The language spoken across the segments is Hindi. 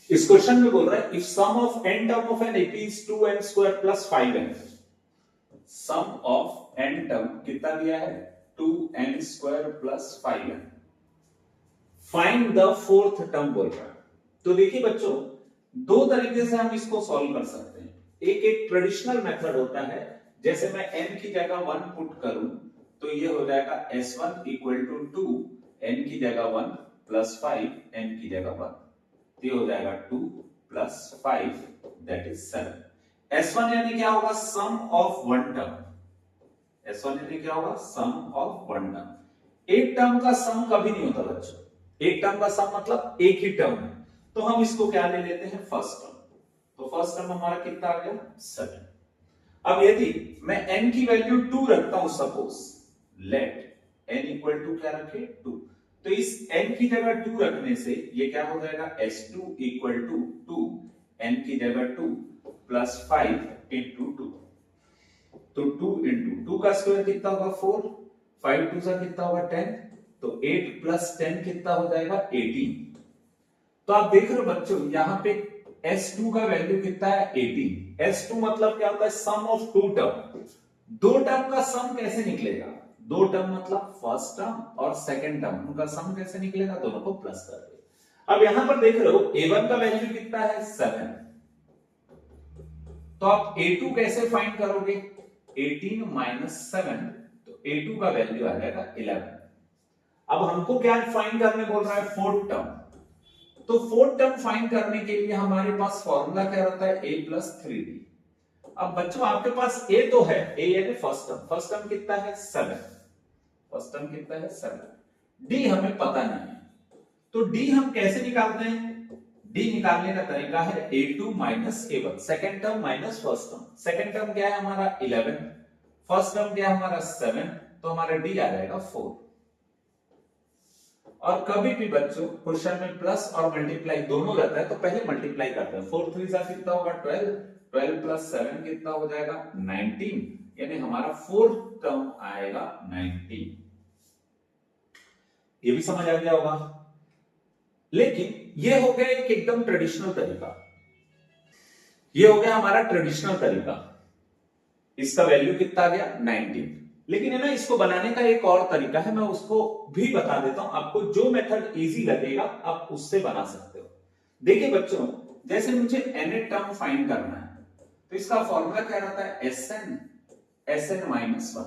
इस क्वेश्चन में बोल रहा है if sum of n term of an AP is 2n square plus 5n, sum of n term कितना दिया है 2n square plus 5n, find the fourth term बोल रहा है। तो देखिए बच्चों, दो तरीके से हम इसको सॉल्व कर सकते हैं। एक ट्रेडिशनल मेथड होता है, जैसे मैं n की जगह 1 पुट करूं तो ये हो जाएगा s1 इक्वल टू 2, n की जगह 1 प्लस 5, n की जगह 1, ये हो जाएगा 2 प्लस 5 दैट इज 7। s1 यानी क्या होगा सम ऑफ वन टर्म, s1 यानी क्या होगा सम ऑफ वन टर्म। एक टर्म का सम कभी नहीं होता बच्चों, एक टर्म का सम मतलब एक ही टर्म है, तो हम इसको क्या ले लेते हैं फर्स्ट टर्म। तो फर्स्ट टर्म हमारा कितना आ गया 7। अब यदि मैं n की वैल्यू 2 रखता हूं, suppose let n equal to क्या रखे 2, तो इस n की जगह 2 रखने से ये क्या हो जाएगा s2 इक्वल टू 2, n की जगह 2 प्लस 5 इंटू 2, तो 2 इंटू 2 का स्क्वायर कितना होगा 4, 5 2 सा कितना होगा 10, तो 8 प्लस 10 कितना हो जाएगा 18। तो आप देख रहे हो बच्चों यहां पे s2 का वैल्यू कितना है 18। s2 मतलब क्या होता है सम ऑफ टू टर्म। दो टर्म का सम कैसे निकलेगा, दो टर्म मतलब फर्स्ट टर्म और सेकंड टर्म, उनका सम कैसे निकलेगा, दोनों को प्लस कर दे। अब यहां पर देख रहे हो a1 का वैल्यू कितना है 7, तो आप a2 कैसे फाइंड करोगे 18 माइनस 7, तो a2 का वैल्यू आ जाएगा 11। अब हमको क्या फाइंड करने बोल रहा है फोर्थ टर्म, तो फोर्थ टर्म फाइंड करने के लिए हमारे पास फॉर्मूला क्या रहता है a प्लस 3d। अब बच्चों आपके पास a तो है, a यानी फर्स्ट टर्म कितना है 7, फर्स्ट टर्म कितना है 7, d हमें पता नहीं है, तो d हम कैसे निकालते हैं, d निकालने का तरीका है a2 minus a1, second term minus first term. Second term क्या है हमारा 11, फर्स्ट टर्म क्या है हमारा 7, तो हमारा d आ जाएगा 4। और कभी भी बच्चों क्वेश्चन में प्लस और मल्टीप्लाई दोनों रहता है तो पहले मल्टीप्लाई करते हैं। 4 3 सा कितना होगा 12, 12 प्लस 7 कितना हो जाएगा 19, यानी हमारा फोर्थ टर्म आएगा 19। ये भी समझ आ गया होगा। लेकिन ये हो गया एक एकदम ट्रेडिशनल तरीका, ये हो गया हमारा ट्रेडिशनल तरीका, इसका वैल्यू कितना आ गया 19। लेकिन है ना इसको बनाने का एक और तरीका है, मैं उसको भी बता देता हूं आपको, जो मेथड इजी लगेगा आप उससे बना सकते हो। देखिए बच्चों, जैसे मुझे nth टर्म फाइंड करना है तो इसका फॉर्मूला क्या रहता है sn माइनस 1,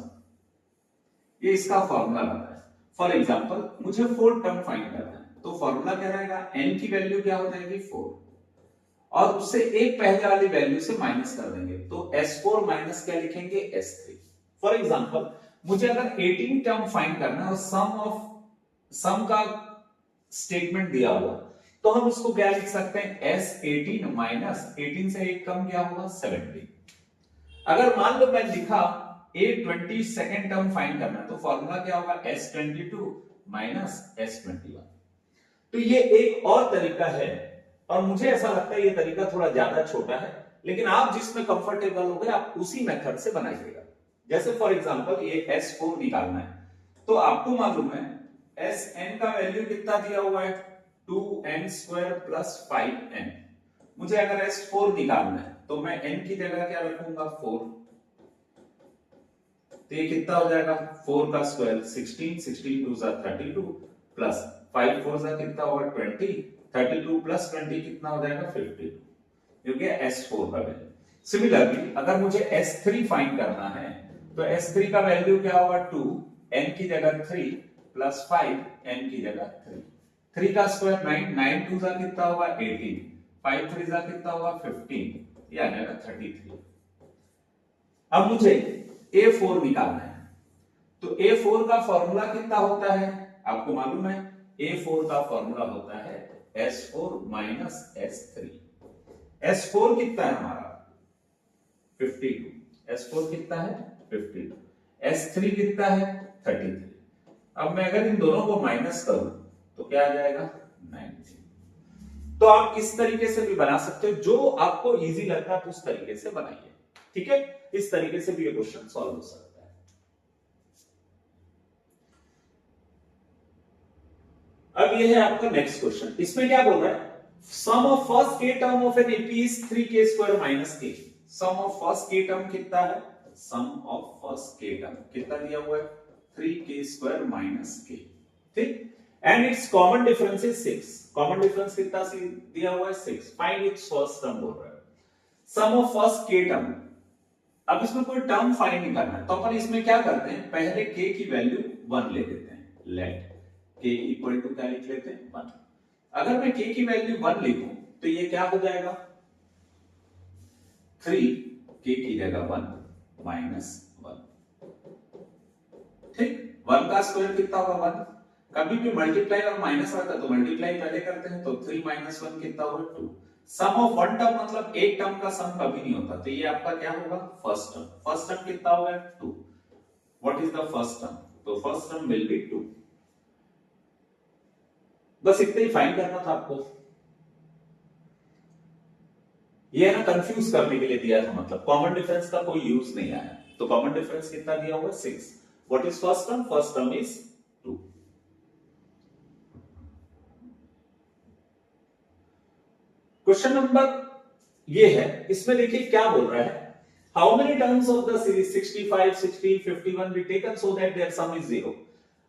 ये इसका फॉर्मूला रहता है। फॉर एग्जांपल मुझे फोर्थ टर्म फाइंड करना है तो फॉर्मूला क्या रहेगा, n की वैल्यू क्या हो जाएगी 4, और उससे एक पहले वाली वैल्यू से माइनस कर देंगे, तो s4 माइनस क्या लिखेंगे s3। फॉर एग्जांपल मुझे अगर 18 टर्म फाइंड करना है और सम का स्टेटमेंट दिया हुआ, तो हम उसको क्या लिख सकते हैं s18 माइनस 18 से एक कम क्या होगा 17। अगर मान लो मैं लिखा a20 सेकंड टर्म फाइंड करना है तो फॉर्मूला क्या होगा s22 माइनस s21। तो ये एक और तरीका है, और मुझे ऐसा लगता है ये तरीका थोड़ा ज्यादा छोटा है, लेकिन आप जिसमें कंफर्टेबल हो गए आप उसी मेथड से बनाइएगा। जैसे फॉर एग्जांपल ये s4 निकालना है, तो आपको मालूम है sn का वैल्यू कितना दिया हुआ है 2n स्क्वायर प्लस 5n। मुझे अगर s4 निकालना है तो मैं n की जगह क्या रखूंगा 4, तो ये कितना हो जाएगा 4 का स्क्वायर 16, 16 2 सा 32 प्लस 5 4 सा कितना होगा 20, 32 प्लस 20 कितना हो जाएगा 52, जो कि s4 का वैल्यू। सिमिलरली अगर मुझे s3 फाइंड करना है तो s3 का वैल्यू क्या होगा 2, n की जगह 3 प्लस 5, n की जगह 3, 3 का स्क्वायर 9, 9 2 सा कितना होगा 18, 5 3 सा कितना होगा 15, ये आ जाएगा 33। अब मुझे a4 निकालना है, तो a4 का फॉर्मूला कितना होता है आपको मालूम है, a4 का फॉर्मूला होता है s4 माइनस s3। s4 कितना है हमारा 52, s4 कितना है 52, s3 कितना है 33। अब मैं अगर इन दोनों को माइनस करूं तो क्या आ जाएगा 19। तो आप इस तरीके से भी बना सकते हो, जो आपको इजी लगता है उस तरीके से बनाइए, ठीक है। इस तरीके से भी ये क्वेश्चन सॉल्व हो सकता है। अब ये है आपका नेक्स्ट क्वेश्चन, इसमें क्या बोल रहा है सम ऑफ फर्स्ट के term of an AP is 3k square minus के। सम ऑफ फर्स्ट के टर्म कितना है? सम ऑफ फर्स्ट के टर्म कितना दिया हुआ है? 3k स्क्वायर माइनस के। ठीक, and it's common difference is 6। Common difference कितना दिया हुआ है? 6। फाइंड इट्स फर्स्ट टर्म बोल रहा है। सम ऑफ फर्स्ट के टर्म, अब इसमें कोई टर्म फाइंड नहीं करना है, तो अपन इसमें क्या करते हैं, पहले k की वैल्यू 1 ले लेते हैं। लेट k इक्वल टू क्या लिख लेते हैं? 1। अगर मैं k की वैल्यू 1 लिखूं तो ये क्या हो जाएगा? 3k की जगह 1 माइनस 1। ठीक, 1 का स्क्वायर कितना होगा? 1। कभी भी मल्टीप्लाई और माइनस आता है तो मल्टीप्लाई पहले करते हैं, तो 3 माइनस 1 कितना होगा? 2। सम ऑफ वन टर्म मतलब एक टर्म का सम कभी नहीं होता, तो ये आपका क्या होगा? First term. फर्स्ट टर्म कितना होगा? 2। What is the first term? तो फर्स्ट टर्म विल बी 2। बस इतना ही फाइंड करना था आपको। ये ना कंफ्यूज करने के लिए दिया था, मतलब कॉमन डिफरेंस का कोई यूज नहीं आया। तो कॉमन डिफरेंस कितना दिया हुआ? 6। What is first term? First term is 2। Question number ये है, इसमें देखिए क्या बोल रहा है, how many terms of the series 65, 60, 51 be taken so that their sum is 0।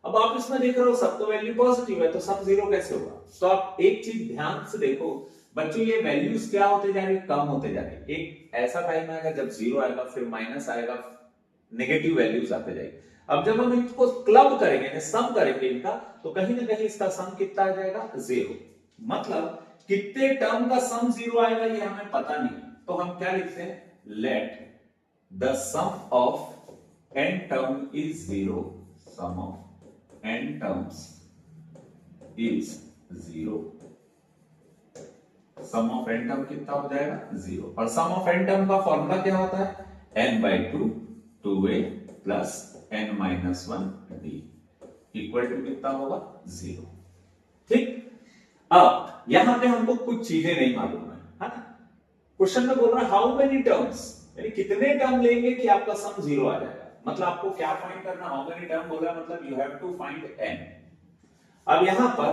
अब आप इसमें देख रहे हो सब तो वैल्यू पॉजिटिव है, तो सम 0 कैसे होगा? तो आप एक चीज ध्यान से देखो बच्चों, ये वैल्यूज क्या होते जा रही? कम होते जा रही। एक ऐसा टाइम आएगा जब 0 आएगा, फिर माइनस आएगा, नेगेटिव वैल्यूज आते जाएंगे। अब जब हम इनको क्लब करेंगे, सम करेंगे इनका, तो कहीं ना कहीं इसका सम कितना आ जाएगा? 0। मतलब कितने टर्म का सम 0 आएगा ये हमें पता नहीं, तो हम क्या लिखते हैं? Let the sum of n term is 0। Sum of n terms is 0। Sum of n term कितना हो जाएगा? 0। और सम ऑफ n टर्म का फॉर्मूला क्या होता है? n/2 2a plus n-1d equal to कितना होगा? 0। ठीक, अब यहां पे हमको कुछ चीजें नहीं मालूम है ना? क्वेश्चन में बोल रहा है हाउ मेनी टर्म्स, यानी कितने टर्म लेंगे कि आपका सम 0 आ जाएगा। मतलब आपको क्या फाइंड करना? हाउ मेनी टर्म बोल रहा है, मतलब you have to find n। अब यहां पर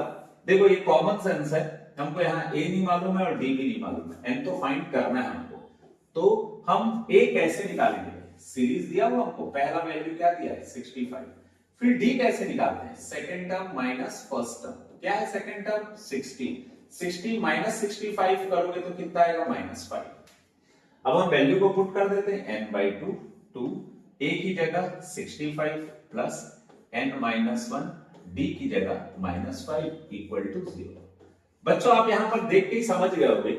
देखो ये कॉमन सेंस है, हमको यहाँ a नहीं मालूम है और d भी नहीं मालूम है, n तो फाइंड करना है हमको। तो हम a कैसे निकालेंगे? सीरीज दिया हुआ हमको, पहला वैल्यू क्या दिया है? 65। फिर d कैसे निकालते हैं? Second term minus first term. क्या है सेकंड टर्म? 60। 60 माइनस 65 करोगे तो कितना आएगा? -5। अब हम वैल्यू को पुट कर देते हैं, n/2 2 a की जगह 65 प्लस n-1 d की जगह -5 इक्वल टू 0। बच्चों आप यहां पर देख के ही समझ गए होंगे,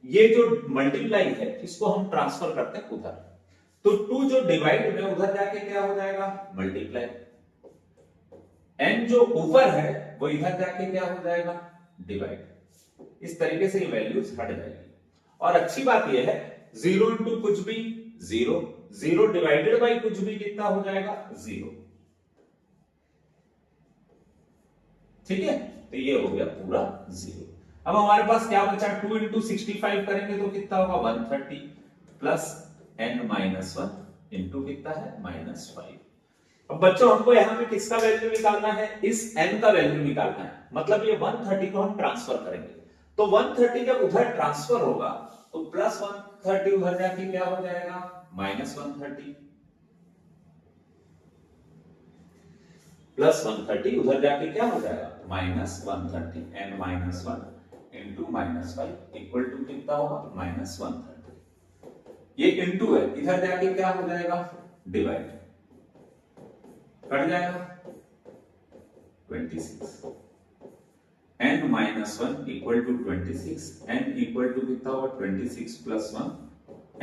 ये जो मल्टीप्लाई है इसको हम ट्रांसफर करते हैं उधर, तो 2 जो डिवाइड में उधर जाके क्या हो जाएगा? मल्टीप्लाई। n जो ऊपर है वो इधर जाके क्या हो जाएगा? डिवाइड। इस तरीके से ये वैल्यूज हट जाएगी। और अच्छी बात ये है 0 इंटू कुछ भी 0, 0 डिवाइडेड बाई कुछ भी कितना हो जाएगा? 0। ठीक है, तो ये हो गया पूरा 0। अब हमारे पास क्या बचा? 2 इंटू 65 करेंगे तो कितना होगा? 130 प्लस n-1 इंटू कितना है? -5। अब बच्चों हमको यहाँ पे किसका वैल्यू निकालना है? इस n का वैल्यू निकालना है। मतलब ये 130 को हम ट्रांसफर करेंगे, तो 130 जब उधर ट्रांसफर होगा तो प्लस 130 उधर जाके क्या हो जाएगा? -130 प्लस 130 उधर जाके क्या हो जाएगा? -130 n-1 इंटू -5 इक्वल टू कितना होगा? -130। ये इंटू है, इधर जाके क्या हो जाएगा? डिवाइड। कट जाएगा 26। n-1 equal to 26, n equal to कितना होगा? 26 प्लस 1,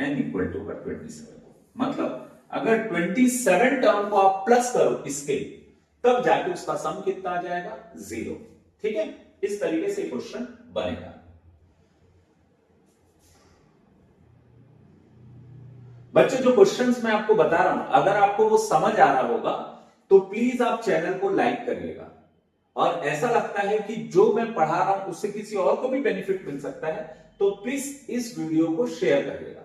n इक्वल टू 27। मतलब अगर 27 टर्म को आप प्लस करो इसके, तब जाके उसका सम कितना आ जाएगा? 0। ठीक है, इस तरीके से क्वेश्चन बनेगा। बच्चों जो क्वेश्चंस मैं आपको बता रहा हूं, अगर आपको वो समझ आ रहा होगा तो प्लीज आप चैनल को लाइक करिएगा, और ऐसा लगता है कि जो मैं पढ़ा रहा हूं उससे किसी और को भी बेनिफिट मिल सकता है, तो प्लीज इस वीडियो को शेयर करिएगा,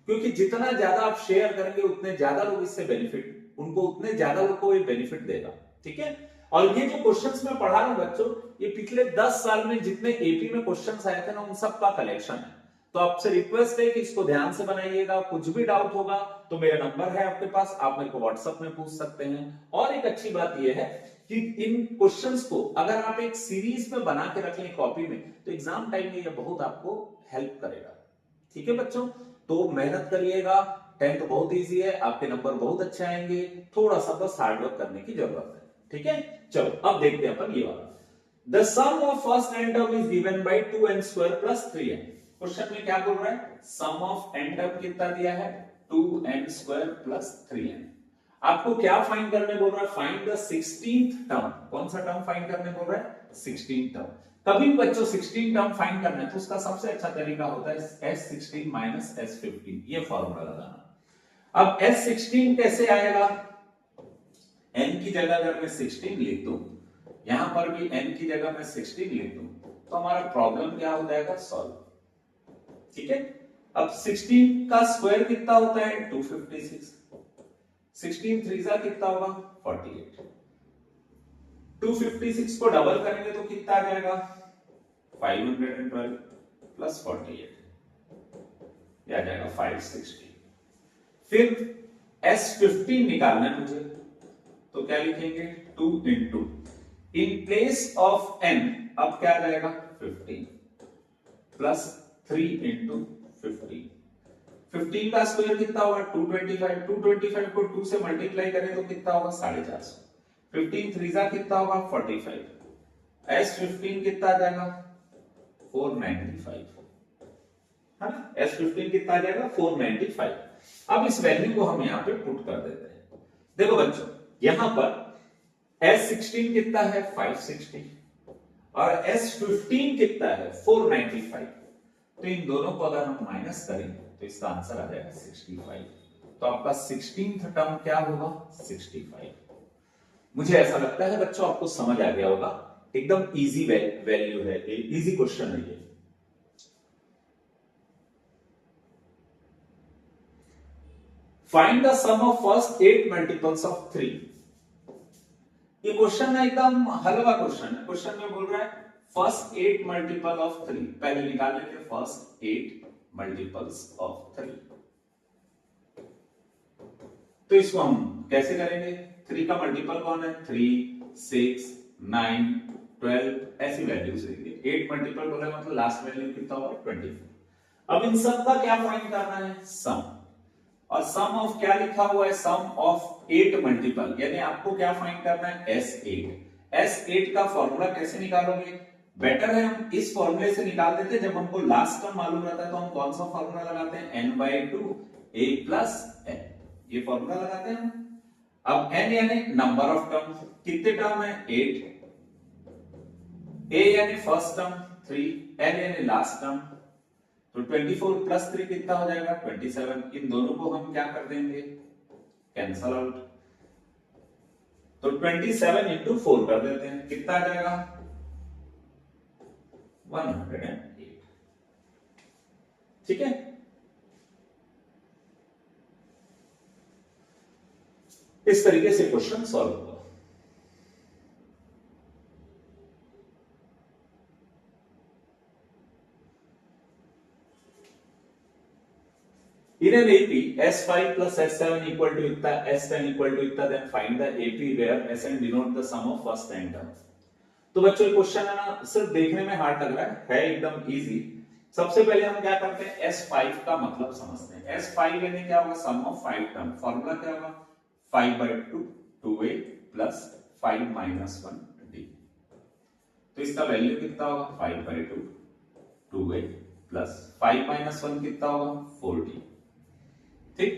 क्योंकि जितना ज्यादा आप शेयर करेंगे उतने ज्यादा लोग इससे बेनिफिट, उनको उतने ज्यादा लोग को ये बेनिफिट देगा। ठीक है, और ये जो क्वेश्चंस मैं पढ़ा रहा हूं बच्चों, ये पिछले 10 साल में जितने एपी में क्वेश्चंस आए थे ना उन सब का कलेक्शन है। तो आपसे रिक्वेस्ट है कि इसको ध्यान से बनाइएगा, कुछ भी डाउट होगा तो मेरा नंबर है आपके पास, आप मेरे को व्हाट्सएप में पूछ सकते हैं। और एक अच्छी बात यह है कि इन क्वेश्चंस को अगर आप एक सीरीज में बना के रख लें कॉपी में तो एग्जाम टाइम में ये बहुत आपको हेल्प करेगा। ठीक है बच्चों, तो मेहनत करिएगा, 10th बहुत इजी है, आपके नंबर बहुत अच्छे आएंगे, थोड़ा सा बस हार्डवर्क करने की जरूरत है। ठीक है, चलो अब देखते हैं अपन ये वाला। The sum of first n term is given by 2n square plus 3n। Question में क्या बोल रहा है, सम ऑफ n टर्म कितना दिया है 2n स्क्वायर प्लस 3n। आपको क्या फाइंड करने बोल रहा है, फाइंड द 16th टर्म। कौन सा टर्म फाइंड करने बोल रहा है, 16th टर्म। कभी बच्चों 16 टर्म फाइंड करना है तो उसका सबसे अच्छा तरीका होता है S16 माइनस S15, ये फॉर्मूला लगाना। अब S16 कैसे आएगा, n की जगह अगर मैं 16 लिख दूं, यहां पर भी n की जगह मैं 16 लिख दूं तो हमारा प्रॉब्लम क्या हो जाएगा, सॉल्व। ठीक है, अब 16 का स्क्वायर कितना होता है 256, 16 थ्रीजा कितना होगा 48, 256 को डबल करेंगे तो कितना आ जाएगा 512 प्लस 48, ये आ जाएगा 560। फिर S15 निकालना है मुझे, तो क्या लिखेंगे 2 into, in place of n अब क्या आ जाएगा 15 प्लस 3 इंटू 15। 15 का स्क्वायर कितना होगा 225, 225 को 2 से मल्टीप्लाई करें तो कितना होगा 450, 15 थ्रीजा कितना होगा 45, S15 कितना आ जाएगा 495, है ना, S15 कितना आ जाएगा 495। अब इस वैल्यू को हम यहां पे पुट कर देते हैं। देखो बच्चों यहां पर S16 कितना है 560 और S15 कितना है 495, तो इन दोनों को अगर हम माइनस करें तो इसका आंसर आ जाएगा 65। तो आपका 16th टर्म क्या होगा 65। मुझे ऐसा लगता है बच्चों आपको समझ आ गया होगा, एकदम इजी वैल्यू है, इजी क्वेश्चन है ये। Find the sum of first 8 multiples of 3। ये क्वेश्चन है एकदम हलवा क्वेश्चन है। क्वेश्चन में बोल रहा है फर्स्ट 8 मल्टीपल ऑफ 3, पहले निकाल लेंगे फर्स्ट 8 मल्टीपल्स ऑफ 3। तो इसको हम कैसे करेंगे, 3 का मल्टीपल कौन है 3, 6, 9, 12 ऐसी वैल्यूज रहेंगे। 8 मल्टीपल बोला मतलब लास्ट वैल्यू कितना होगा 24। अब इन सब का क्या फाइंड करना है, सम। और सम ऑफ क्या लिखा हुआ है, सम ऑफ 8 मल्टीपल, यानी आपको क्या फाइंड करना है S8। S8 का फॉर्मूला कैसे निकालोगे, बेटर है हम इस फॉर्मूले से निकाल देते, जब हमको लास्ट टर्म मालूम रहता है तो हम कौन सा फॉर्मूला लगाते हैं n/2 a प्लस n, ये फॉर्मूला लगाते हैं हम। अब n यानी नंबर ऑफ टर्म, कितने टर्म है 8, a यानी फर्स्ट टर्म 3, n यानी लास्ट टर्म, तो 24 प्लस 3 कितना हो जाएगा 27। इन दोनों को हम क्या कर देंगे कैंसल आउट, तो 27 इंटू 4 कर देते हैं, कितना आ जाएगा 108। ठीक है, इस तरीके से क्वेश्चन सॉल्व होगा। In an AP, S5 plus S7 equal to इतना, S10 equal to इतना, then find the AP where Sn denote the sum of first n terms। तो बच्चों ये क्वेश्चन है ना, सिर्फ देखने में हार्ड लग रहा है एकदम इजी। सबसे पहले हम क्या करते हैं S5 का मतलब समझते हैं। S5 यानी क्या होगा, सम ऑफ 5 टर्म। फॉर्मूला क्या होगा 5/2 2a प्लस 5 माइनस 1 d। तो इसका वैल्यू कितना होगा 5/2 2a प्लस 5 माइनस 1 कितना होगा 4d। ठीक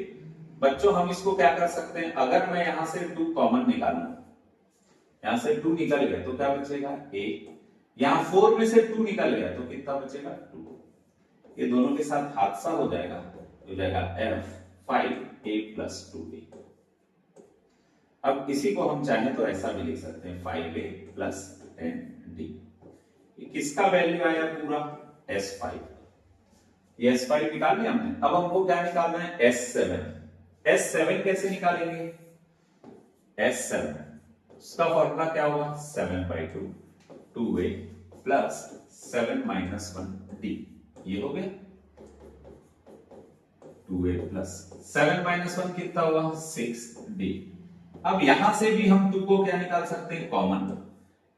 बच्चों, हम इसको क्या कर सकते हैं, अगर मैं यहां से 2 कॉमन निकालूं, यहां से 2 निकल गया तो क्या बचेगा a, यहां 4 में से 2 निकल गया तो कितना बचेगा 2, ये दोनों के साथ हादसा हो जाएगा, हो जाएगा f5a प्लस 2b। अब इसी को हम चाहें तो ऐसा भी लिख सकते हैं 5a प्लस 10d। किसका वैल्यू आया पूरा S5, ये S5 निकाल लिया हमने। अब हमको क्या निकालना है S7। S7 कैसे निकालेंगे, S7 उसका फॉर्मूला क्या होगा 7/2 2a प्लस 7 माइनस 1 d, ये हो गया 2a प्लस 7 माइनस 1 कितना हुआ 6d। अब यहां से भी हम 2 को क्या निकाल सकते हैं कॉमन,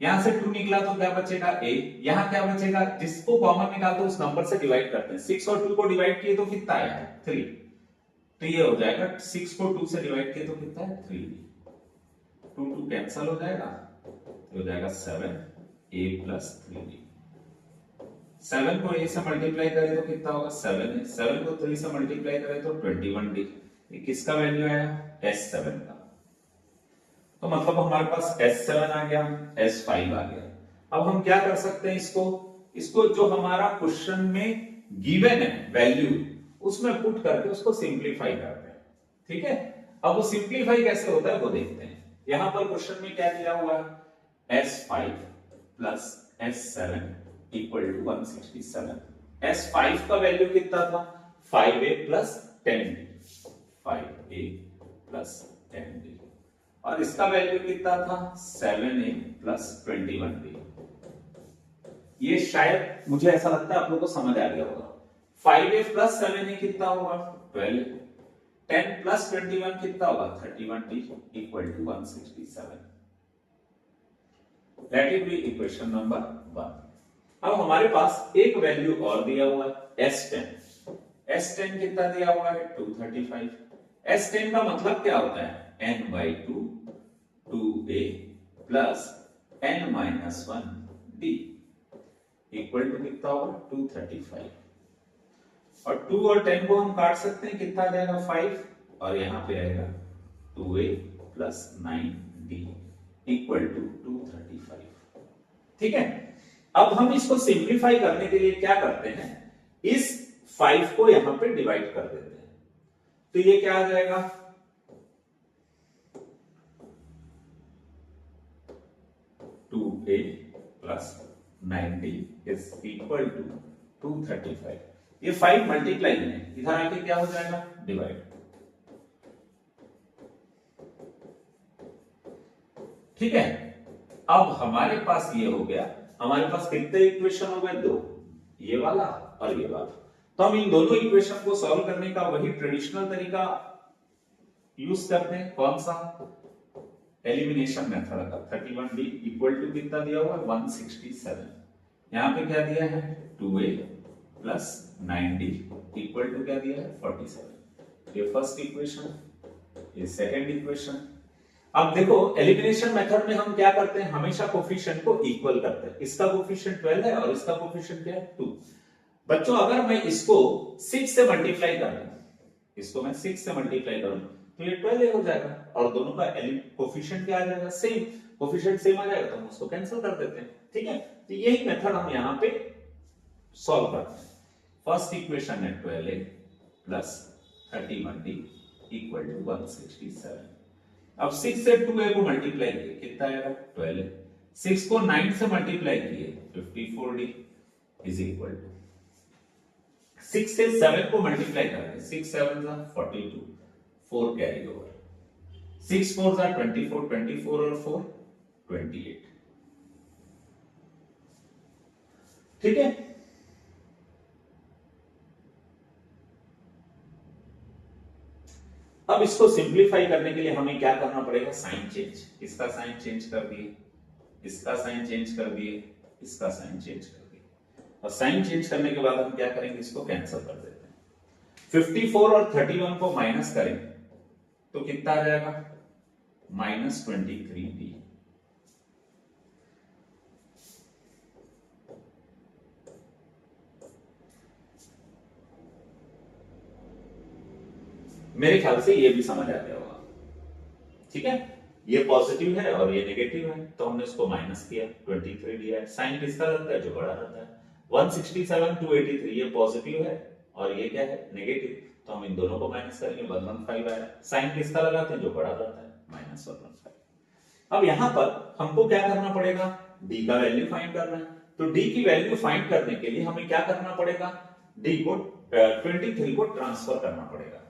यहां से 2 निकला तो क्या बचेगा a, यहां क्या बचेगा, जिसको कॉमन निकालते हैं उस नंबर से डिवाइड करते हैं। 6 और 2 को डिवाइड किए तो कितना आया 3, तो ये हो जाएगा 6 को 2 से डिवाइड किए तो कितना है 3, 2 2 कैंसिल हो जाएगा, तो हो जाएगा 7a प्लस 3d। 7 को a से मल्टीप्लाई करें तो कितना होगा 7 है, 7 को 3 से मल्टीप्लाई करें तो 21d। ये किसका वैल्यू आया S7 का, तो मतलब हमारे पास S7 आ गया, S5 आ गया। अब हम क्या कर सकते हैं, इसको जो हमारा क्वेश्चन में गिवन है वैल्यू उसमें पुट करके उसको सिंपलीफाई करते हैं। ठीक है, अब वो सिंपलीफाई कैसे होता है वो देखते हैं। यहां पर क्वेश्चन में क्या दिया हुआ है S5 plus S7 equal to 167। S5 का वैल्यू कितना था 5a plus 10d, 5a plus 10d, और इसका वैल्यू कितना था 7a प्लस 21d। ये शायद मुझे ऐसा लगता है आप लोगों को समझ आ गया होगा। 5a प्लस 7a कितना होगा 12, 10 प्लस 21 कितना होगा 31d equal to 167। That is be equation number 1। अब हमारे पास एक वैल्यू और दिया हुआ है S10। S10 कितना दिया हुआ है 235। S10 का मतलब क्या होता है n by 2 2a plus n minus 1 d equal to कितना होगा 235। और 2 और 10 को हम काट सकते हैं, कितना आ जाएगा 5, और यहां पे आएगा 2a plus 9d equal to 235। ठीक है, अब हम इसको सिंप्लीफाई करने के लिए क्या करते हैं, इस 5 को यहां पे डिवाइड कर देते हैं, तो ये क्या आ जाएगा 2a plus 9d is equal to 235। ये 5 मल्टीप्लाई है, इधर आके क्या हो जाएगा डिवाइड। ठीक है, अब हमारे पास ये हो गया, हमारे पास कितने इक्वेशन हो गए 2, ये वाला और ये वाला। तो हम इन दोनों इक्वेशन को सॉल्व करने का वही ट्रेडिशनल तरीका यूज करते हैं, कौन सा एलिमिनेशन मेथड का। 31d इक्वल टू कितना दिया हुआ है 167। यहां पे क्या दिया है 2a plus 9d equal to क्या दिया है 47। ये फर्स्ट इक्वेशन, ये सेकंड इक्वेशन। अब देखो एलिमिनेशन मेथड में हम क्या करते हैं, हमेशा कोफिशिएंट को इक्वल करते हैं। इसका कोफिशिएंट 12 है और इसका कोफिशिएंट क्या है 2। बच्चों अगर मैं इसको 6 से मल्टीप्लाई कर दूं, इसको मैं 6 से मल्टीप्लाई करूं तो ये 12 हो जाएगा, और दोनों का कोफिशिएंट क्या आ जाएगा सेम, कोफिशिएंट सेम आ जाएगा तो हम उसको कैंसिल कर देते हैं। ठीक है, तो यही मेथड हम यहां पे सॉल्व करते हैं। फर्स्ट इक्वेशन है 12a plus 31d equal to 167। अब 6 से 2a को मल्टीप्लाई किए कितना आएगा 12, 6 को 9 से मल्टीप्लाई किए 54d इज इक्वल टू 6 से 7 को मल्टीप्लाई करें 6 7 जा 42, 4 कैरी ओवर, 6 4 जा 24, 24 और 4 28। ठीक है, अब इसको सिंप्लीफाई करने के लिए हमें क्या करना पड़ेगा, साइन चेंज। इसका साइन चेंज कर दिए, इसका साइन चेंज कर दिए, इसका साइन चेंज कर दिए, और साइन चेंज करने के बाद हम क्या करेंगे, इसको कैंसिल कर देते हैं। 54 और 31 को माइनस करें तो कितना आ जाएगा -23d। मेरे ख्याल से ये भी समझ आ गया होगा। ठीक है, ये पॉजिटिव है और ये नेगेटिव है, तो हमने इसको माइनस किया, 23 दिया है। साइन किसका रहता है, जो बड़ा रहता है। 167 टू 83 ये पॉजिटिव है और ये क्या है नेगेटिव, तो हम इन दोनों को माइनस करेंगे, 115 आया। साइन किसका लगाते हैं, जो बड़ा रहता है, -115। अब यहां पर हमको क्या करना पड़ेगा, d का वैल्यू फाइंड करना है। तो d की वैल्यू फाइंड करने के लिए हमें क्या करना पड़ेगा, d को 23 को ट्रांसफर करना पड़ेगा।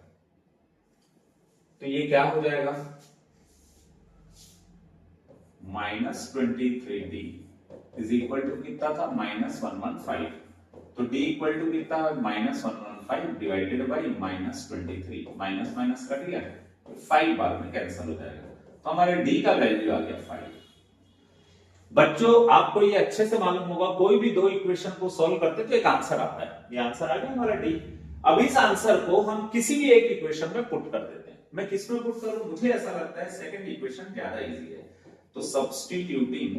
तो ये क्या हो जाएगा -23d इज इक्वल टू कितना था -115, तो d इक्वल टू कितना -115 divided by -23, minus minus cut गया, 5 बाद में कैंसिल हो जाएगा, तो हमारे d का वैल्यू आ गया 5। बच्चों आपको ये अच्छे से मालूम होगा, कोई भी दो इक्वेशन को सॉल्व करते तो एक आंसर आता है, ये आंसर आ गया हमारा d। अब इस आंसर को हम किसी भी एक इक्वेशन में पुट कर देते हैं। मैं किस में पुट करूं? मुझे ऐसा लगता है सेकंड इक्वेशन ज्यादा इजी है, तो substituting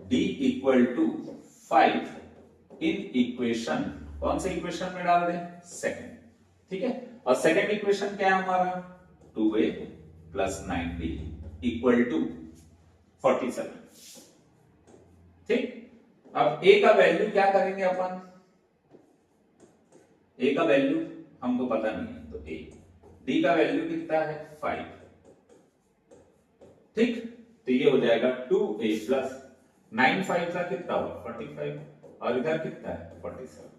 d equal to 5 in equation, कौन से इक्वेशन में डाल दें? सेकंड, ठीक है। और सेकंड इक्वेशन क्या है हमारा? 2a plus 9b equal to 47, ठीक। अब a का वैल्यू क्या करेंगे अपन? a का वैल्यू हमको पता नहीं है, तो a, d का वैल्यू कितना है? 5, ठीक। तो ये हो जाएगा 2a प्लस 9 5 का कितना हुआ? 45, और इधर कितना है? 47,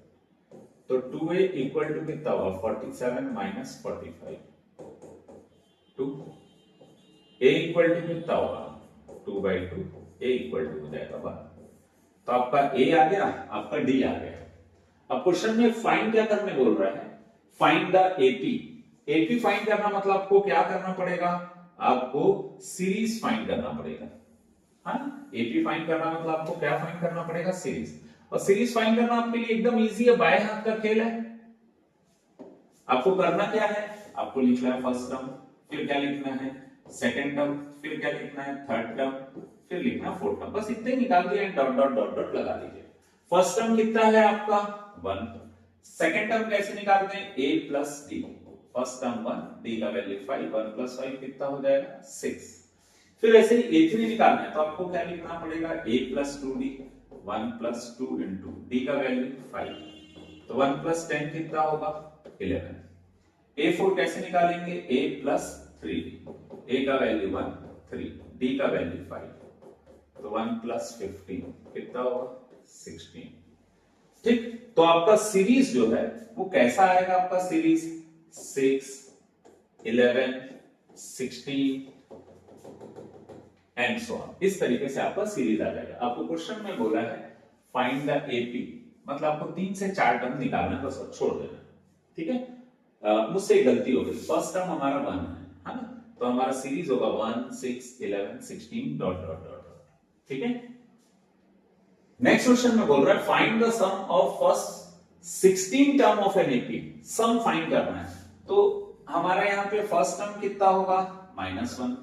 तो 2a इक्वल टू कितना हुआ? 47 माइनस 45, 2, a इक्वल टू कितना होगा? 2/2, a इक्वल टू हो जाएगा 1। तो आपका a आ गया, आपका d आ गया। अब क्वेश्चन में फाइंड क्या करने बोल रहा है? Find the AP. AP find करना मतलब आपको क्या करना पड़ेगा? आपको सीरीज फाइंड करना पड़ेगा, हाँ। एपी फाइंड करना मतलब आपको क्या फाइंड करना पड़ेगा? सीरीज। और सीरीज फाइंड करना आपके लिए एकदम इजी है, बाएं हाथ का खेल है। आपको करना क्या है? आपको लिखना है फर्स्ट टर्म, फिर क्या लिखना है? सेकंड टर्म, फिर क्या लिखना है? थर्ड टर्म, फिर लिखना फोर्थ टर्म। बस इतने निकाल दिया, डॉट डॉट डॉट डॉट लगा दीजिए। फर्स्ट टर्म कितना है आपका? 1। सेकंड टर्म कैसे निकालते हैं? a plus d। First term 1, d का वैल्यू 5, 1 प्लस 5 कितना हो जाएगा? 6। फिर ऐसे ही a3 निकालना है, तो आपको क्या लिखना पड़ेगा? a plus 2d, 1 plus 2 into d का वैल्यू 5, तो 1 प्लस 10 कितना होगा? 11। a4 कैसे निकालेंगे? a प्लस 3d, a का वैल्यू 1 3, d का वैल्यू 5, तो 1 प्लस 15 कितना होगा? 16, ठीक। तो आपका सीरीज जो है वो कैसा आएगा? आपका सीरीज 6, 11, 16 एंड सो ऑन, इस तरीके से आपका सीरीज आ जाएगा। आपको क्वेश्चन में बोला है फाइंड द एपी, मतलब आपको 3 से 4 टर्म निकालना, बस छोड़ देना, ठीक है। मुझसे गलती हो गई, फर्स्ट टर्म हमारा 1 है ना, तो हमारा सीरीज होगा 1 6 11 16 डॉट डॉट डॉट, ठीक है। नेक्स्ट क्वेश्चन में बोल रहा है find the sum of first 16 term of an AP. Sum फाइंड करना है, तो हमारा यहाँ पे फर्स्ट टर्म कितना होगा? -1।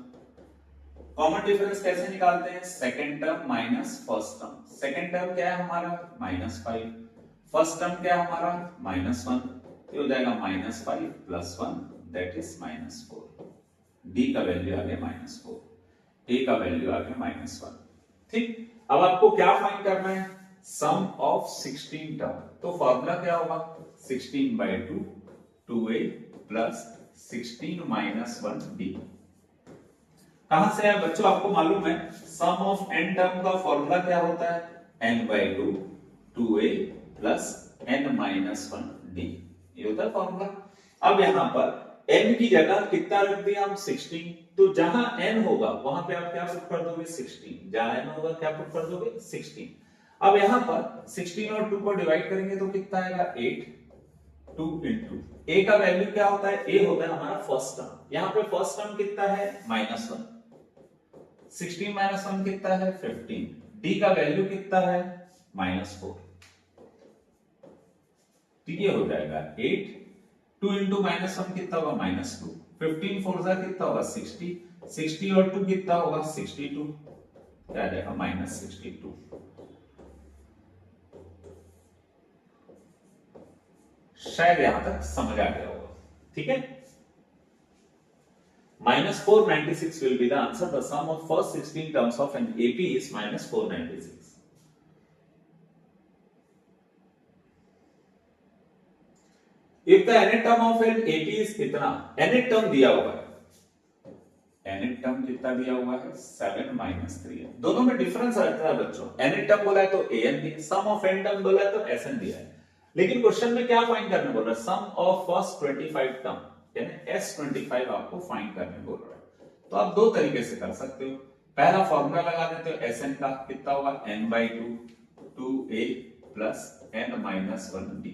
कॉमन डिफरेंस कैसे निकालते हैं? Second term minus first term. Second term क्या है हमारा? -5। फर्स्ट टर्म क्या है हमारा? -1, तो हो जाएगा -5 प्लस 1 दैट इज -4। d का वैल्यू आ गया -4, a का वैल्यू आ गया -1, ठीक। अब आपको क्या फाइंड करना है? सम ऑफ 16 टर्म। तो फॉर्मूला क्या होगा? 16/2 2a प्लस 16 माइनस 1d। कहां से है बच्चों? आपको मालूम है सम ऑफ n टर्म का फॉर्मूला क्या होता है? n/2 2a plus n minus 1d, ये होता है फॉर्मूला। अब यहां पर n की जगह कितना रख दिया हम? 16। तो जहां n होगा वहां पे आप क्या पुट कर दोगे? 16। जहां n होगा क्या पुट कर दोगे? 16। अब यहां पर 16 और 2 को डिवाइड करेंगे तो कितना आएगा? 8। 2 इंटू a का वैल्यू क्या होता है? a होता है हमारा फर्स्ट टर्म। यहां पे फर्स्ट टर्म कितना है? -1। 16 माइनस 1 कितना है? 15। d का वैल्यू कितना है? -4। तो ये हो जाएगा 8। 2 इंटू -1 कितना होगा? -2। 15 4 जा कितना होगा? 60। 60 और 2 कितना होगा? 62, क्या आ जाएगा? -62। शायद यहां तक समझ आ गया होगा, ठीक है। -496 will be the answer. The sum of first 16 terms of an AP is -496. If the nth term of an AP is कितना? nth term दिया हुआ है, nth term कितना दिया हुआ है? 7 - 3। दोनों में डिफरेंस रहता है बच्चों। nth term बोला है तो an दिया, सम ऑफ n टर्म बोला है तो sn दिया है। लेकिन क्वेश्चन में क्या फाइंड करने बोल रहा है? सम ऑफ फर्स्ट 25 टर्म, यानी S25 आपको फाइंड करने बोल रहा है। तो आप दो तरीके से कर सकते हो। पहला फॉर्मूला लगा देते हो Sn का, कितना होगा n/2 2a plus n minus 1d।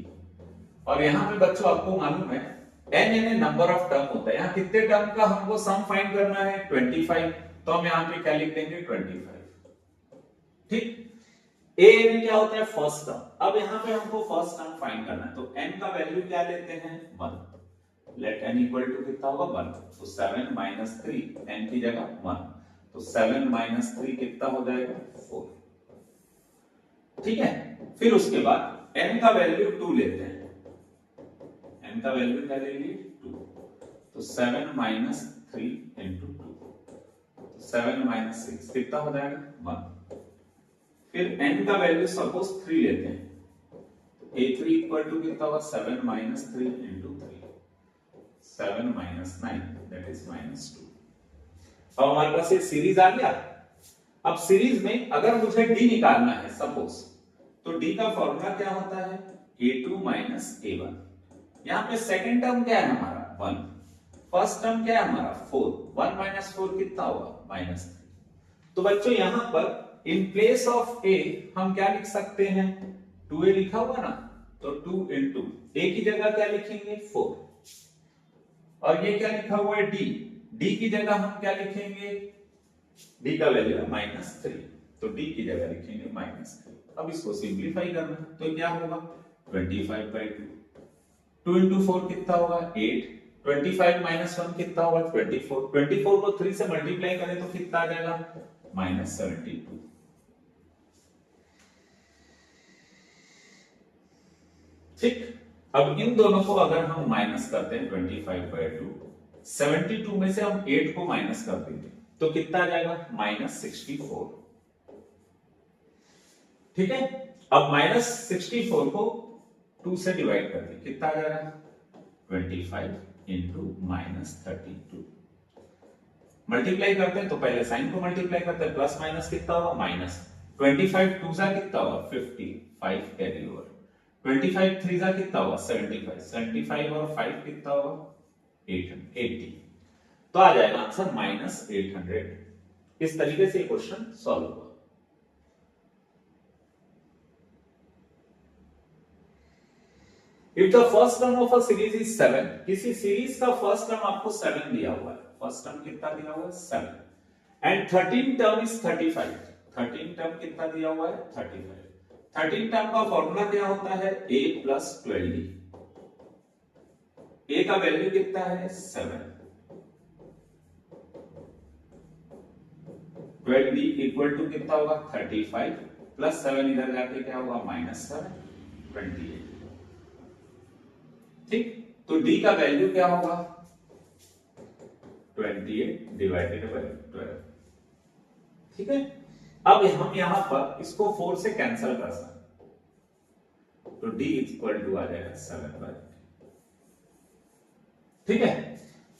और यहाँ पे बच्चों आपको मालूम है n यानी नंबर ऑफ टर्म होता है, यहाँ कितने टर्म का हमको सम फाइंड करना है 25, तो हम यहाँ पे क्या लिख देंगे 25। ठीक, a यानी क्या होता है फर्स्ट टर्म। अब यहाँ पे हमको फर्स्ट टर्म फाइंड करना है, तो n का वैल्यू क्या लेते हैं 1। लेट n इक्वल टू कितना होगा 1, तो 7 माइनस 3 n की जगह 1, तो 7 माइनस 3 कितना हो जाएगा 4। ठीक है, फिर उसके बाद n का वैल्यू 2 लेते हैं, n का वैल्यू क्या ले लिए 2, तो 7 माइनस 3 इंटू 2, तो 7 माइनस 6 कितना हो जाएगा 1। फिर n का वैल्यू सपोज 3 लेते हैं, तो a3 इक्वल टू कितना होगा 7 minus 3 into 3, 7 minus 9 that is minus 2। अब हमारे पास ये सीरीज आ गया। अब सीरीज में अगर मुझे d निकालना है सपोज, तो d का फॉर्मूला क्या होता है a2 माइनस a1। यहाँ पे सेकंड टर्म क्या है हमारा 1, फर्स्ट टर्म क्या है हमारा 4, 1 माइनस 4 कितना होगा माइनस 3। तो बच्चों यहाँ पर इन प्लेस ऑफ a हम क्या लिख सकते हैं 2a लिखा हुआ ना, तो 2 इंटू a की जगह क्या लिखेंगे 4, और ये क्या लिखा हुआ है d की जगह हम क्या लिखेंगे, d का वैल्यू है -3, तो d की जगह लिखेंगे -3। अब इसको सिंपलीफाई करना, तो क्या होगा 25/2, 2 इंटू 4 कितना होगा 8, 25 माइनस 1 कितना होगा 24, 24 को 3 से मल्टीप्लाई करें तो कितना आ जाएगा -72। ठीक, अब इन दोनों को अगर हम माइनस करते हैं 25/2, 72 में से हम 8 को माइनस कर देंगे तो कितना आ जाएगा -64। ठीक है, अब -64 को 2 से डिवाइड कर दें कितना आ जाएगा 25 इंटू -32। मल्टीप्लाई करते हैं तो पहले साइन को मल्टीप्लाई करते हैं, प्लस माइनस कितना होगा माइनस, 25 2 जा कितना होगा 55 कैरी ओवर, 25 3 जा कितना होगा 75, 75 और 5 कितना होगा 80, तो आ जाएगा आंसर -800। इस तरीके से क्वेश्चन सॉल्व हुआ। If the first term of a series is 7, किसी सीरीज का फर्स्ट टर्म आपको 7 दिया हुआ है, फर्स्ट टर्म कितना दिया हुआ है 7, एंड 13 टर्म इज 35, 13 टर्म कितना दिया हुआ है 35, 13 टर्म का फॉर्मूला क्या होता है a प्लस 12d, a का वैल्यू कितना है 7, 12d इक्वल टू कितना होगा 35 प्लस 7 इधर जाके क्या होगा -7, 28। ठीक, तो d का वैल्यू क्या होगा 28 डिवाइडेड बाय 12। ठीक है, अब हम यहां पर इसको 4 से कैंसिल कर सकते, तो d इक्वल टू आ जाएगा 7/8। ठीक है,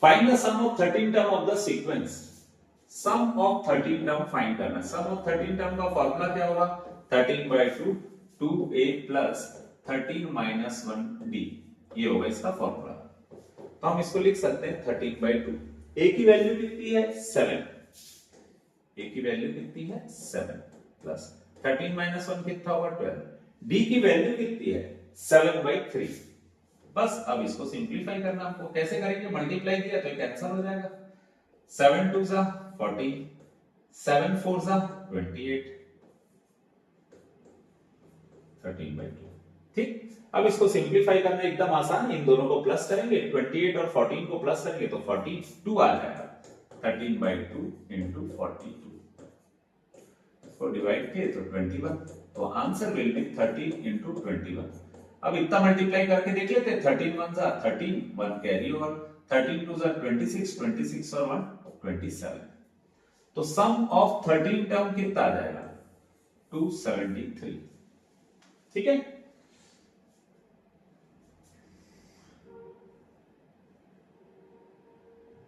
find the sum of 13 term of the sequence, sum of 13 term फाइंड करना। सम ऑफ 13 टर्म का फॉर्मूला क्या होगा 13/2 2a प्लस 13 माइनस 1d, ये होगा इसका फॉर्मूला। तो हम इसको लिख सकते हैं 13/2, a की वैल्यू कितनी है 7, a की वैल्यू कितनी है 7 प्लस 13 माइनस 1 कितना होगा 12, d की वैल्यू कितनी है 7/3। बस अब इसको सिंपलीफाई करना हमको, कैसे करेंगे मल्टीप्लाई किया तो कैंसिल हो जाएगा, 7 2 जा 40, 7 4 जा 28, 13/2। ठीक, अब इसको सिंपलीफाई करना एकदम आसान है, इन दोनों को प्लस करेंगे, 28 और 14 को प्लस करेंगे तो 42 आ जाएगा, 13/2 इंटू 42, इसको डिवाइड किए तो 21, तो आंसर विल बी 30 इंटू 21। अब इतना मल्टीप्लाई करके देख लेते हैं, 13 1 जा 13, 1 कैरी ओवर, 13 2 जा 26, 26 और 1 27, तो सम ऑफ 13 टर्म कितना आ जाएगा 273। ठीक है,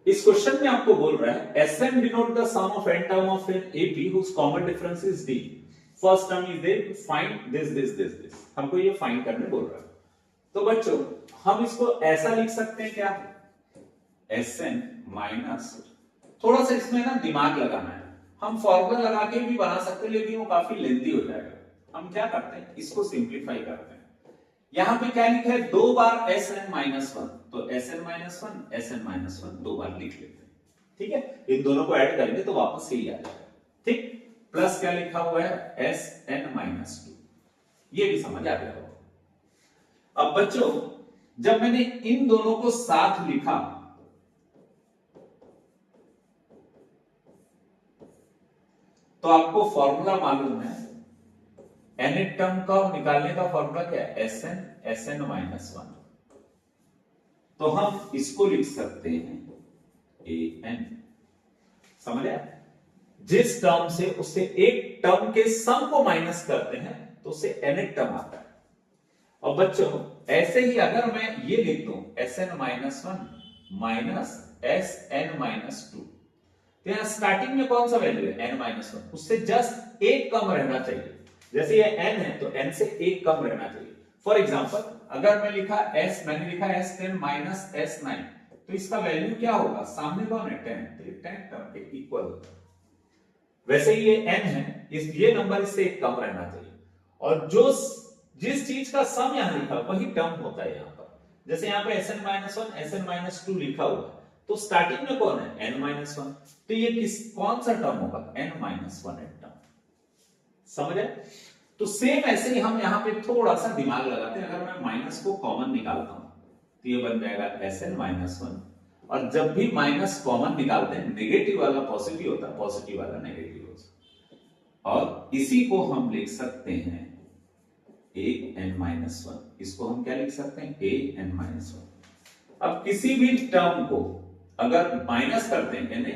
इस क्वेश्चन में आपको बोल रहा है Sn denote the sum of n term of an AP whose common difference is d, first term is there, find this, हमको ये फाइंड करने बोल रहा है। तो बच्चों हम इसको ऐसा लिख सकते हैं क्या Sn माइनस, थोड़ा सा इसमें ना दिमाग लगाना है, हम फॉर्मूला लगा के भी बना सकते हैं, लेकिन वो काफी लेंथी हो जाएगा। हम क्या करते हैं, इसको सिंप्लीफाई करते हैं। यहां पे क्या लिखा है, 2 बार Sn-1, तो Sn-1 Sn-1 2 बार लिख लेते हैं, ठीक है। इन दोनों को ऐड करेंगे तो वापस यही आ जाएगा, ठीक। प्लस क्या लिखा हुआ है, Sn-2, ये भी समझ आ गया होगा। अब बच्चों, जब मैंने इन दोनों को साथ लिखा तो आपको फॉर्मूला मालूम है, nth टर्म का निकालने का फॉर्मूला क्या है, Sn-1। तो हम इसको लिख सकते हैं an, समझ आया। जिस टर्म से उससे एक टर्म के सम को माइनस करते हैं तो उससे nth टर्म आता है। और बच्चों ऐसे ही अगर मैं ये लिख दूं Sn-1 माइनस Sn-2, तो यहां स्टार्टिंग में कौन सा वैल्यू है, n-1, उससे जस्ट एक कम रहना चाहिए। जैसे ये n है तो n से एक कम रहना चाहिए। फॉर एग्जांपल अगर मैंने लिखा S10 माइनस S9, तो इसका वैल्यू क्या होगा, सामने कौन है 10, तो ये 10 टर्म के इक्वल होगा। वैसे ही ये n है, ये नंबर इससे एक कम रहना चाहिए। और जो जिस चीज का सम यहां लिखा वही टर्म होता है यहां पर। जैसे यहां पे Sn-1 Sn-2 लिखा हुआ है, तो स्टार्टिंग में कौन है, n-1, तो ये कौन सा टर्म होगा, n-1 टर्म, समझ आए। तो सेम ऐसे ही हम यहां पे थोड़ा सा दिमाग लगाते हैं। अगर मैं माइनस को कॉमन निकालता हूं तो ये बन जाएगा Sn-1, और जब भी माइनस कॉमन निकालते हैं, नेगेटिव वाला पॉजिटिव होता है, पॉजिटिव वाला नेगेटिव होता है। और इसी को हम लिख सकते हैं an-1, इसको हम क्या लिख सकते हैं, an-1। अब किसी भी टर्म को अगर माइनस करते हैं, यानी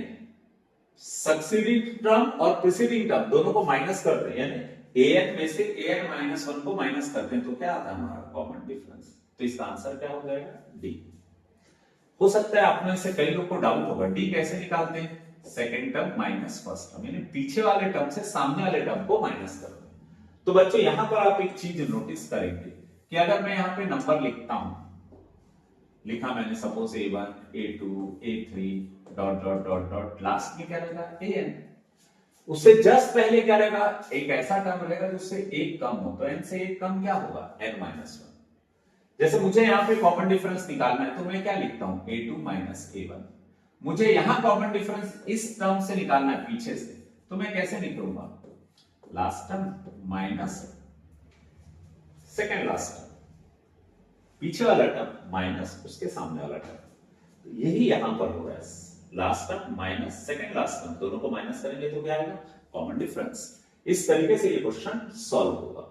सक्सीडिंग टर्म और प्रीसीडिंग टर्म दोनों को माइनस करते हैं, यानी an में से an-1 को माइनस करते हैं, तो क्या आता है हमारा कॉमन डिफरेंस। तो इसका आंसर क्या हो जाएगा, डी। हो सकता है आप में से कई लोग को डाउट होगा, डी कैसे निकालते हैं, second term minus first term, यानी पीछे वाले टर्म से सामने वाले टर्म को माइनस करते हैं। तो बच्चों यहां पर आप एक चीज नोटिस करेंगे कि अगर मैं यहां पे नंबर लिखता हूं, लिखा मैंने suppose A1 A2 A3 dot dot dot dot, last में क्या रहेगा, an। उससे जस्ट पहले क्या रहेगा, एक ऐसा टर्म रहेगा जिससे एक कम हो, तो n से एक कम क्या होगा, n-1। जैसे मुझे यहां पे कॉमन डिफरेंस निकालना है, तो मैं क्या लिखता हूं, A2 माइनस A1। मुझे यहां कॉमन डिफरेंस इस टर्म से निकालना है पीछे से, तो मैं कैसे निकलूंगा, last term minus second last term, पीछे वाला टर्म माइनस उसके सामने वाला टर्म। तो यही यहां पर हो रहा है, last term minus second last term, दोनों को माइनस करेंगे तो क्या आएगा, कॉमन डिफरेंस। इस तरीके से ये क्वेश्चन सॉल्व होगा।